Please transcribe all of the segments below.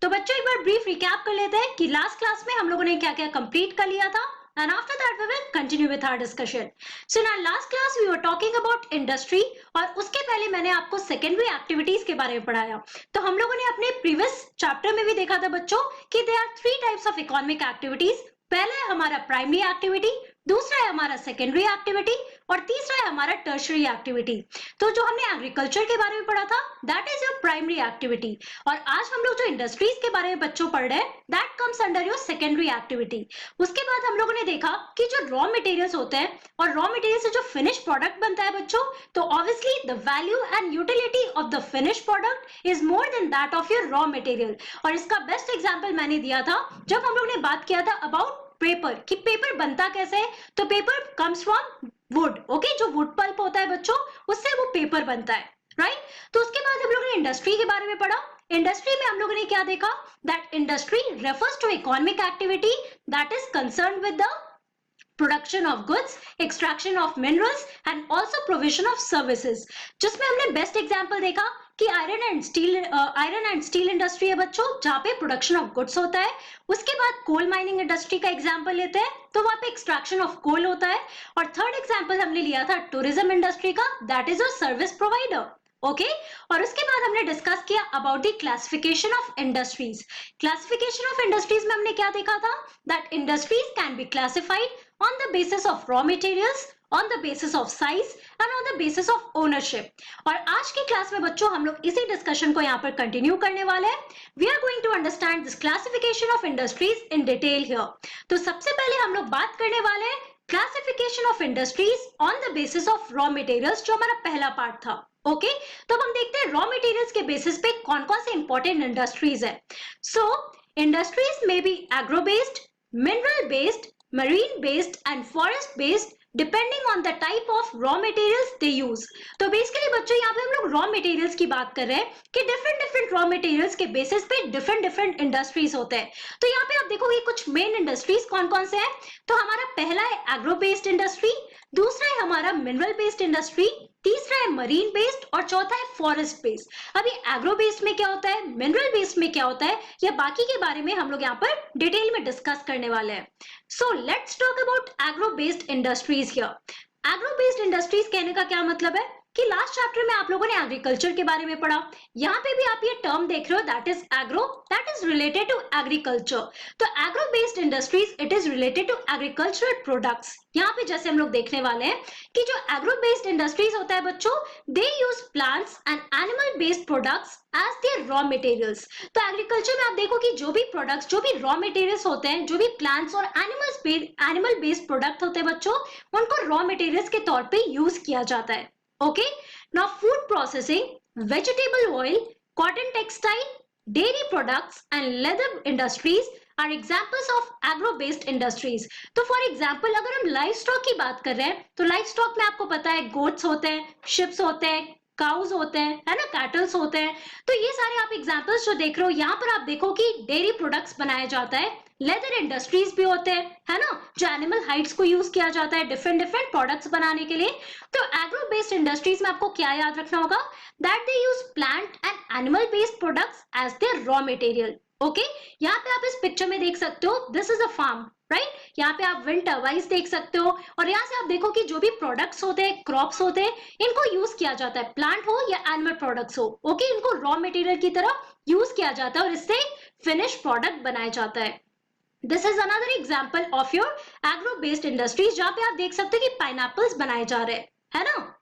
तो बच्चों एक बार ब्रीफ रिकैप कर लेते हैं कि लास्ट क्लास में हम लोगों ने क्या क्या कंप्लीट कर लिया था and after that we will continue with our discussion. So in our last class we were talking about industry और उसके पहले मैंने आपको सेकेंडरी एक्टिविटीज के बारे में पढ़ाया. तो हम लोगों ने अपने प्रीवियस चैप्टर में भी देखा था बच्चों कि there are three types of economic activities. पहला है हमारा प्राइमरी एक्टिविटी, दूसरा है हमारा सेकेंडरी एक्टिविटी और तीसरा है हमारा टर्शरी एक्टिविटी. तो जो हमने एग्रीकल्चर के बारे में पढ़ा था that is your primary activity और आज हम लोग जो इंडस्ट्रीज के बारे में बच्चों पढ़ रहे हैं that comes under your secondary activity. उसके बाद हम लोगों ने देखा कि जो रॉ मटेरियल्स होते हैं और रॉ मटेरियल से जो फिनिश प्रोडक्ट बनता है बच्चों, तो obviously the value and utility of the finish product is more than that of your raw material. और इसका बेस्ट एग्जांपल मैंने दिया था जब हम लोग ने बात किया था अबाउट पेपर कि पेपर बनता कैसे है. तो paper comes from would. Okay, जो वुड पल्प होता है बच्चों उससे वो पेपर बनता है, राइट. तो उसके बाद हम लोगों ने इंडस्ट्री के बारे में पढ़ा. इंडस्ट्री में हम लोगों ने क्या देखा that industry refers to economic activity that is concern with the production of goods, extraction of minerals and also provision of services. जिसमें हमने बेस्ट एग्जांपल देखा कि आयरन एंड स्टील इंडस्ट्री है बच्चों जहां पे प्रोडक्शन ऑफ गुड्स होता है. उसके बाद कोल माइनिंग इंडस्ट्री का एग्जांपल लेते हैं तो वहां पे एक्सट्रैक्शन ऑफ कोल होता है. और थर्ड एग्जांपल हमने लिया था टूरिज्म इंडस्ट्री का that is a service provider. Okay और उसके बाद हमने डिस्कस किया about the classification of industries. Classification of industries में हमने क्या देखा था that industries can be classified on the basis of raw materials, on the basis of size and on the basis of ownership. और आज की class में बच्चों हम लोग इसी डिस्कशन को यहाँ पर कंटिन्यू करने वाले हैं. We are going to understand this classification of industries in detail here. तो सबसे पहले हम लोग बात करने वाले हैं classification of industries on the basis of raw materials जो हमारा पहला पार्ट था. ओके तो अब हम देखते हैं रॉ मटेरियल्स के बेसिस पे कौन कौन से इंपॉर्टेंट इंडस्ट्रीज है. सो इंडस्ट्रीज में बी agro based, mineral based, marine based and forest based depending on the type of raw materials they use. तो बेसिकली बच्चों यहाँ पे हम लोग रॉ मटेरियल्स की बात कर रहे हैं कि डिफरेंट रॉ मटेरियल्स के बेसिस पे डिफरेंट इंडस्ट्रीज होते हैं. तो यहाँ पे आप देखोगे कुछ मेन इंडस्ट्रीज कौन कौन से हैं. तो हमारा पहला है एग्रो बेस्ड इंडस्ट्री, दूसरा है हमारा मिनरल बेस्ड इंडस्ट्री, तीसरा है मरीन बेस्ड और चौथा है फॉरेस्ट बेस्ड. अभी एग्रो बेस्ड में क्या होता है, मिनरल बेस्ड में क्या होता है या बाकी के बारे में हम लोग यहाँ पर डिटेल में डिस्कस करने वाले हैं. So let's talk about agro based industries here. Agro based industries कहने का क्या मतलब है कि लास्ट चैप्टर में आप लोगों ने एग्रीकल्चर के बारे में पढ़ा. यहाँ पे भी आप ये टर्म देख रहे हो that is agro, that is related to agriculture. तो agro based industries it is related to agricultural products. यहाँ पे जैसे हम लोग देखने वाले हैं कि जो एग्रो बेस्ड इंडस्ट्रीज होता है बच्चों they use plants and animal based products as their raw materials. तो एग्रीकल्चर में आप देखो कि जो भी प्रोडक्ट्स, जो भी रॉ मटेरियल्स होते हैं, जो भी प्लांट्स और एनिमल बेस्ड प्रोडक्ट होते हैं बच्चों, उनको रॉ मटेरियल्स के तौर पे यूज किया जाता है. Okay, now food processing, vegetable oil, cotton textile, dairy products and leather industries are examples of agro-based industries. तो for example अगर हम livestock की बात कर रहे हैं तो livestock में आपको पता है goats होते हैं, ships होते हैं, काउज होते हैं, है ना, कैटल्स होते हैं. तो ये सारे आप एग्जांपल्स जो देख रहे हो यहाँ पर आप देखो कि डेयरी प्रोडक्ट्स बनाया जाता है, लेदर इंडस्ट्रीज भी होते हैं, है ना, जो एनिमल हाइड्स को यूज किया जाता है डिफरेंट प्रोडक्ट्स बनाने के लिए. तो एग्रो बेस्ड इंडस्ट्रीज में आपको क्या याद रखना होगा that they use plant and animal based products as their raw material. Okay यहाँ पे आप इस पिक्चर में देख सकते हो this is a farm, right. यहाँ पे आप विंड टर्बाइन्स देख सकते हो और यहाँ से आप देखो कि जो भी प्रोडक्ट्स होते हैं, क्रॉप्स होते हैं, इनको यूज किया जाता है, प्लांट हो या एनिमल प्रोडक्ट्स हो. ओके इनको रॉ मटेरियल की तरह यूज किया जाता है और इससे फिनिश प्रोडक्ट बनाया जाता है. This is another example of your agro based industries जहाँ पे आप देख सकते हो कि पाइनएप्पल्स बनाए जा रहे हैं, है ना.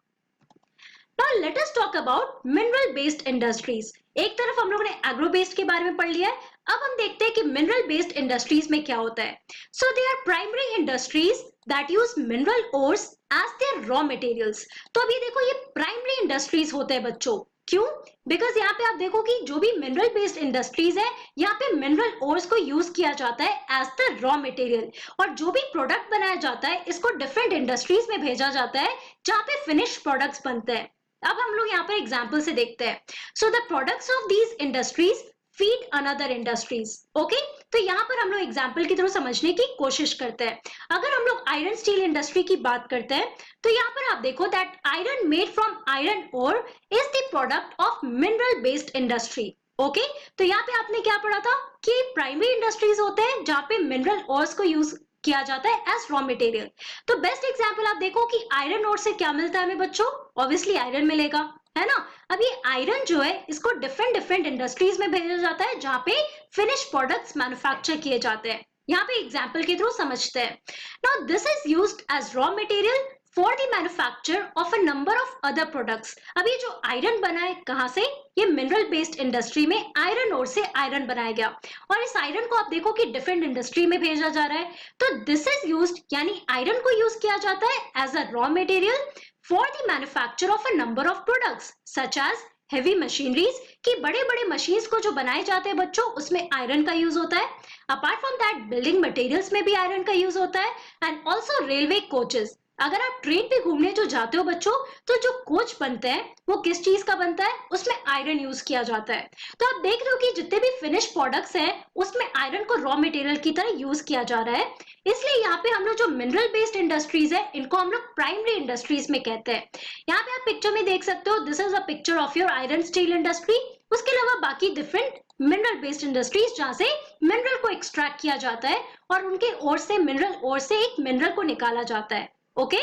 Now let us talk about mineral based industries. एक तरफ हम लोगों ने एग्रो बेस्ड के बारे में पढ़ लिया है, अब हम देखते हैं कि मिनरल बेस्ड इंडस्ट्रीज में क्या होता है. So they are primary industries that use mineral ores as their raw materials. तो अभी देखो ये प्राइमरी इंडस्ट्रीज होते हैं बच्चों. क्यों? बिकॉज यहाँ पे आप देखो कि जो भी मिनरल बेस्ड इंडस्ट्रीज है यहाँ पे मिनरल ओर्स को यूज किया जाता है एज द रॉ मटेरियल और जो भी प्रोडक्ट बनाया जाता है इसको डिफरेंट इंडस्ट्रीज में भेजा जाता है जहाँ पे फिनिश प्रोडक्ट्स बनते हैं. अब हम लोग यहाँ पर एग्जाम्पल से देखते हैं. So the products of these industries feed another industries. Okay तो यहाँ पर हम लोग एग्जाम्पल की तरह समझने की कोशिश करते हैं. अगर हम लोग आयरन स्टील इंडस्ट्री की बात करते हैं तो यहाँ पर आप देखो that iron made from iron ore is the product of mineral based industry. Okay, तो यहाँ पे आपने क्या पढ़ा था कि प्राइमरी इंडस्ट्रीज होते हैं जहाँ पे मिनरल ओर्स को यूज किया जाता है एज रॉ मटेरियल। तो बेस्ट एग्जांपल आप देखो कि आयरन ओर से क्या मिलता है हमें बच्चों, ऑब्वियसली आयरन मिलेगा, है ना। अब ये आयरन जो है इसको डिफरेंट डिफरेंट इंडस्ट्रीज में भेजा जाता है जहाँ पे फिनिश प्रोडक्ट्स मैन्युफैक्चर किए जाते हैं। यहाँ पे एग्जाम्पल के थ्रू समझते हैं। Now this is used as raw material for the manufacture of a number of other products. अब ये जो आयरन बना है कहाँ से, ये मिनरल बेस्ड इंडस्ट्री में आयरन ओर से आयरन बनाया गया, और इस आयरन को आप देखो कि डिफरेंट इंडस्ट्री में भेजा जा रहा है। तो दिस इज यूज्ड, यानी आयरन को यूज किया जाता है as a raw material for the manufacture of a number of products such as heavy machineries, कि बड़े बड़े मशीन्स को जो बनाए जाते हैं बच्चों उसमें आयरन का यूज होता है। Apart from that building materials में भी आयरन का यूज होता है, एंड ऑल्सो रेलवे कोचेस। अगर आप ट्रेन पे घूमने जो जाते हो बच्चों, तो जो कोच बनते हैं वो किस चीज का बनता है, उसमें आयरन यूज किया जाता है। तो आप देख रहे हो कि जितने भी फिनिश प्रोडक्ट्स हैं उसमें आयरन को रॉ मटेरियल की तरह यूज किया जा रहा है। इसलिए यहाँ पे हम लोग जो मिनरल बेस्ड इंडस्ट्रीज है इनको हम लोग प्राइमरी इंडस्ट्रीज में कहते हैं। यहाँ पे आप पिक्चर में देख सकते हो, this is a picture of your iron steel industry. उसके अलावा बाकी डिफरेंट मिनरल बेस्ड इंडस्ट्रीज जहाँ से मिनरल को एक्सट्रैक्ट किया जाता है और उनके ओर से मिनरल ओर से एक मिनरल को निकाला जाता है। Okay,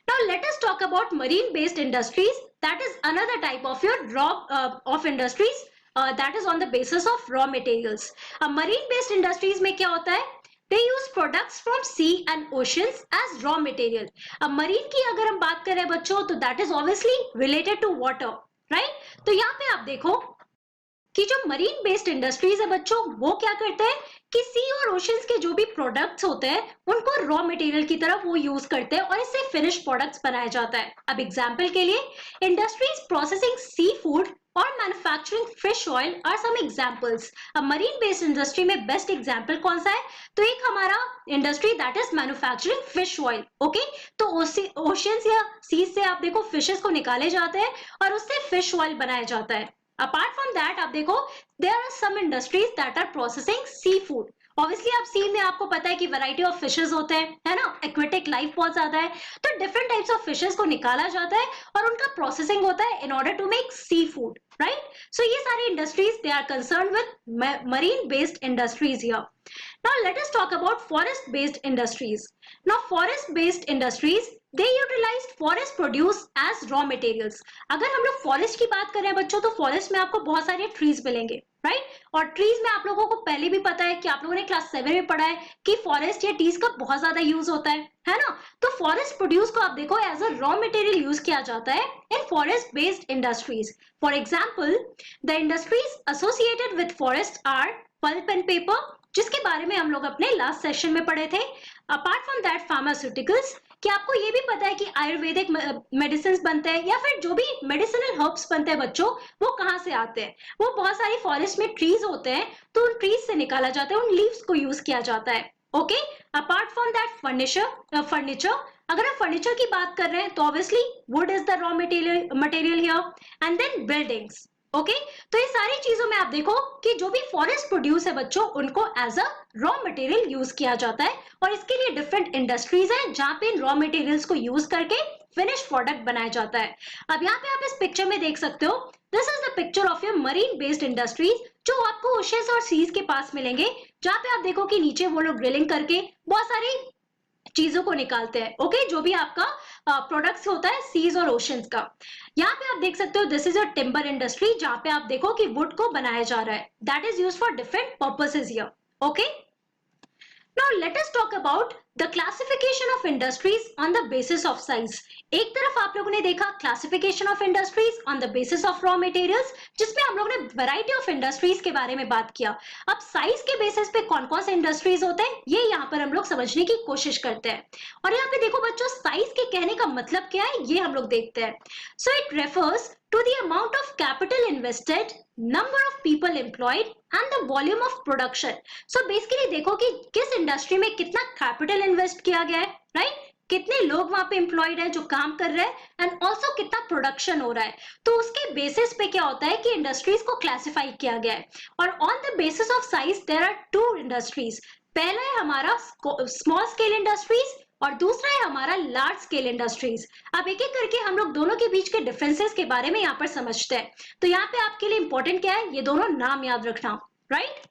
now let us talk about marine based industries. That is another type of your raw of industries that is on the basis of raw materials. Marine based industries में क्या होता है, they use products from sea and oceans as raw material. marine की अगर हम बात करें बच्चों तो that is obviously related to water, right? तो यहाँ पे आप देखो कि जो मरीन बेस्ड इंडस्ट्रीज है बच्चों वो क्या करते हैं कि सी और ओशंस के जो भी प्रोडक्ट्स होते हैं उनको रॉ मटेरियल की तरह वो यूज करते हैं और इससे फिनिश प्रोडक्ट्स बनाया जाता है। अब एग्जांपल के लिए इंडस्ट्रीज प्रोसेसिंग सी फूड और manufacturing fish oil are some examples. अब मरीन बेस्ड इंडस्ट्री में बेस्ट एग्जांपल कौन सा है, तो एक हमारा industry that is manufacturing fish oil. Okay, तो ओशंस या सी से आप देखो फिशेस को निकाले जाते हैं और उससे फिश ऑयल बनाया जाता है। Apart from that आप देखो there are some industries that are processing seafood. Obviously आप सी में आपको पता है कि वैरायटी ऑफ फिशेस होते हैं, है ना, एक्वेटिक लाइफ बहुत ज्यादा है, तो डिफरेंट टाइप्स ऑफ फिशेस को निकाला जाता है और उनका प्रोसेसिंग होता है in order to make sea food, right. So ये सारी industries they are concern with marine based industries here. Now let us talk about forest based industries. Now forest based industries they utilized forest produce as raw materials. अगर हम लोग forest की बात करें बच्चों तो फॉरेस्ट में आपको बहुत सारे ट्रीज मिलेंगे, राइट। और ट्रीज में आप लोगों को पहले भी पता है कि आप लोगों ने क्लास 7 में पढ़ा है कि फॉरेस्ट या ट्रीज का बहुत ज्यादा यूज होता है ना। तो फॉरेस्ट प्रोड्यूस को आप देखो as a raw material use किया जाता है in forest based industries. For example the industries associated with forest are pulp and paper, जिसके बारे में हम लोग अपने लास्ट सेशन में पढ़े थे। अपार्ट फ्रॉम दैट फार्मास्यूटिकल्स, कि आपको ये भी पता है कि आयुर्वेदिक मेडिसिन बनते हैं या फिर जो भी मेडिसिनल हर्ब्स बनते हैं बच्चों वो कहाँ से आते हैं, वो बहुत सारी फॉरेस्ट में ट्रीज होते हैं तो उन ट्रीज से निकाला जाता है, उन लीव्स को यूज किया जाता है। Okay, apart from that furniture, अगर आप फर्नीचर की बात कर रहे हैं तो obviously wood is the raw material here, and then buildings. Okay, तो ये सारी चीजों में आप देखो कि जो भी फॉरेस्ट प्रोड्यूस है बच्चों उनको as a raw material use किया जाता है और इसके लिए डिफरेंट इंडस्ट्रीज हैं जहां पे इन रॉ मटेरियल्स को यूज करके फिनिश प्रोडक्ट बनाया जाता है। अब यहाँ पे आप इस पिक्चर में देख सकते हो, this is the picture of your marine based industries जो आपको ओशंस और सीज के पास मिलेंगे, जहां पे आप देखो कि नीचे वो लोग ड्रिलिंग करके बहुत सारी चीजों को निकालते हैं। ओके, जो भी आपका प्रोडक्ट्स होता है सीज और ओशंस का। यहाँ पे आप देख सकते हो this is a timber industry जहां पे आप देखो कि वुड को बनाया जा रहा है, that is used for different purposes here. Okay, now let us talk about the classification of industries on the basis of size. एक तरफ आप लोगों ने देखा classification of industries on the basis of raw materials, जिसमें हम लोगों ने variety of industries के बारे में बात किया। अब size के basis पे कौन कौन से इंडस्ट्रीज होते हैं ये यहाँ पर हम लोग समझने की कोशिश करते हैं। और यहाँ पे देखो बच्चों size के कहने का मतलब क्या है ये हम लोग देखते हैं। So it refers to the amount of capital invested, number of people employed and the volume of production. So basically देखो कि किस इंडस्ट्री में कितना कैपिटल इन्वेस्ट किया गया है, राइट, कितने लोग वहां पे एम्प्लॉयड है जो काम कर रहे हैं एंड ऑल्सो कितना प्रोडक्शन हो रहा है। तो उसके बेसिस पे क्या होता है कि इंडस्ट्रीज को क्लासिफाई किया गया है और on the basis of size there are two industries. पहला है हमारा स्मॉल स्केल इंडस्ट्रीज और दूसरा है हमारा लार्ज स्केल इंडस्ट्रीज। अब एक एक करके हम लोग दोनों के बीच के डिफरेंसेस के बारे में यहाँ पर समझते हैं। तो यहाँ पे आपके लिए इंपॉर्टेंट क्या है, ये दोनों नाम याद रखना, right?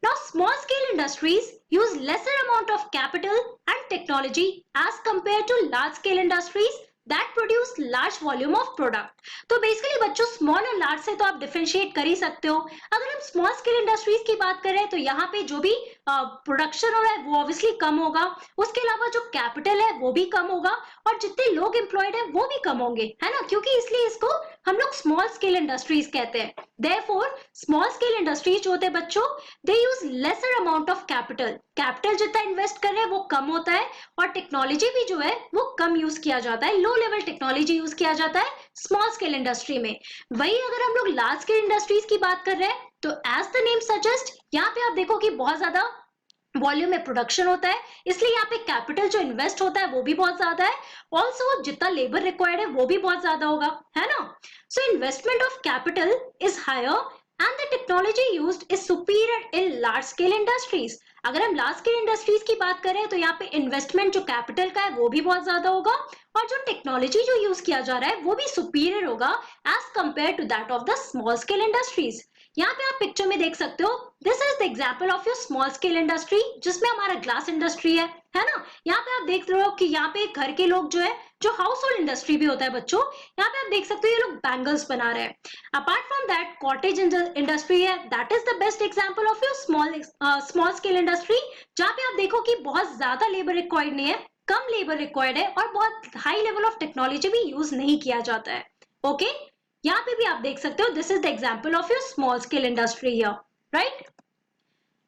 Now, small scale industries use lesser amount of capital and technology as compared to large scale industries that produce large volume of product. तो बेसिकली बच्चों स्मॉल और लार्ज से तो आप डिफरेंशिएट कर ही सकते हो। अगर हम स्मॉल स्केल इंडस्ट्रीज की बात करें तो यहाँ पे जो भी प्रोडक्शन हो रहा है वो ऑब्वियसली कम होगा, उसके अलावा जो कैपिटल है वो भी कम होगा और जितने लोग एम्प्लॉयड है वो भी कम होंगे, है ना? क्योंकि इसलिए इसको हम लोग स्मॉल स्केल इंडस्ट्रीज कहते हैं। देयरफॉर स्मॉल स्केल इंडस्ट्रीज जो होते हैं बच्चों, they use lesser amount of capital. Capital जितना इन्वेस्ट कर रहे हैं वो कम होता है और टेक्नोलॉजी भी जो है वो कम यूज किया जाता है, लो लेवल टेक्नोलॉजी यूज किया जाता है स्मॉल स्केल इंडस्ट्री में। वही अगर हम लोग लार्ज स्केल इंडस्ट्रीज की बात कर रहे हैं तो एज द नेम सजेस्ट, यहाँ पे आप देखो कि बहुत ज्यादा वॉल्यूम में प्रोडक्शन होता है, इसलिए यहाँ पे कैपिटल जो इन्वेस्ट होता है वो भी बहुत ज्यादा है। ऑल्सो जितना लेबर रिक्वायर्ड है वो भी बहुत ज्यादा होगा, है ना? So investment of capital is higher and the technology used is superior in large scale industries. अगर हम लार्ज स्केल इंडस्ट्रीज की बात करें तो यहाँ पे इन्वेस्टमेंट जो कैपिटल का है वो भी बहुत ज्यादा होगा और जो टेक्नोलॉजी जो यूज किया जा रहा है वो भी सुपीरियर होगा as compare to that of the small scale industries. यहाँ पे आप पिक्चर में देख सकते हो, this is the example of your small scale industry जिसमें हमारा ग्लास इंडस्ट्री है ना? यहाँ पे आप देख रहे हो कि यहाँ पे घर के लोग जो है, जो हाउस होल्ड इंडस्ट्री भी होता है बच्चों, यहाँ पे आप देख सकते हो ये लोग बैंगल्स बना रहे हैं। Apart from that cottage industry है, that is the best example of your small scale industry, जहाँ पे आप देखो कि बहुत ज्यादा लेबर रिक्वायर्ड नहीं है, कम लेबर रिक्वायर्ड है और बहुत हाई लेवल ऑफ टेक्नोलॉजी भी यूज नहीं किया जाता है। ओके, यहाँ पे भी आप देख सकते हो, this is the example of your small scale industry here, right?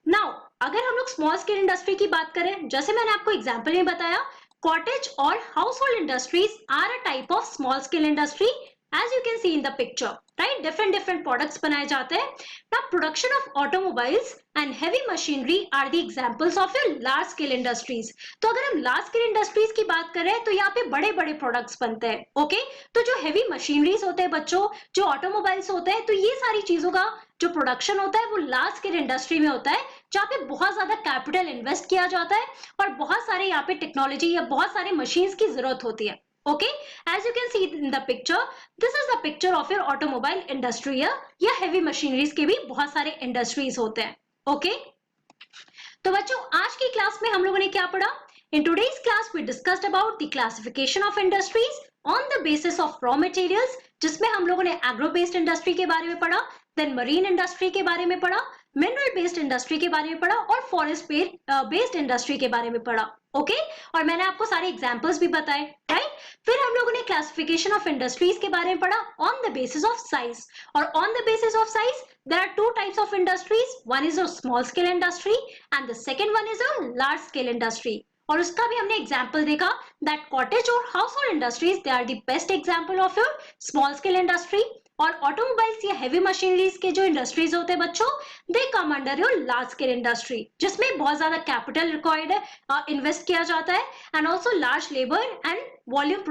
Now अगर हम लोग स्मॉल स्केल इंडस्ट्री की बात करें, जैसे मैंने आपको एग्जाम्पल में बताया, कॉटेज और household industries are a type of small scale industry as you can see in the picture, right? different products बनाए जाते हैं। Now production of automobiles and heavy machinery are the examples of your large scale industries. तो अगर हम large scale industries की बात करें तो यहाँ पे बड़े बड़े products बनते हैं, ओके? तो जो heavy machineries होते हैं बच्चों, जो automobiles होते हैं, तो ये सारी चीजों का जो प्रोडक्शन होता है वो लार्ज स्केल इंडस्ट्री में होता है, जहाँ पे बहुत ज्यादा कैपिटल इन्वेस्ट किया जाता है और बहुत सारे यहाँ पे टेक्नोलॉजी या बहुत सारे मशीन्स की जरूरत होती है। Okay, as you can see in the picture, this is the picture of your automobile industry है, या heavy machineries के भी बहुत सारे industries होते हैं। Okay, तो बच्चों आज की क्लास में हम लोगों ने क्या पढ़ा? In today's class we discussed about the classification of industries on the basis of raw materials, जिसमें हम लोगों ने एग्रो बेस्ड इंडस्ट्री के बारे में पढ़ा, देन मरीन इंडस्ट्री के बारे में पढ़ा, मिनरल बेस्ड इंडस्ट्री के बारे में पढ़ा और फॉरेस्ट बेस्ड इंडस्ट्री के बारे में पढ़ा। ओके, और मैंने आपको सारे एग्जांपल्स भी बताए, राइट? फिर हम लोगों ने क्लासिफिकेशन ऑफ इंडस्ट्रीज के बारे में पढ़ा on the basis of size, और on the basis of size there are two types of industries, one is your small scale industry and the second one is your large scale industry. और उसका भी हमने example देखा that cottage और household industries they are the best example of your small scale industry, और automobiles या heavy machineries के जो इंडस्ट्रीज होते हैं बच्चों, दे come under your large scale industry, जिसमें बहुत ज्यादा कैपिटल रिक्वायर्ड है, इन्वेस्ट किया जाता है and also large labour and volume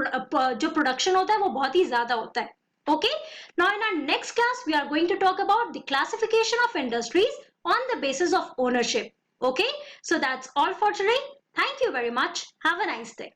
जो प्रोडक्शन होता है वो बहुत ही ज्यादा होता है। Okay, now in our next class we are going to talk about the classification of industries on the basis of ownership. Okay, so that's all for today. Thank you very much. Have a nice day.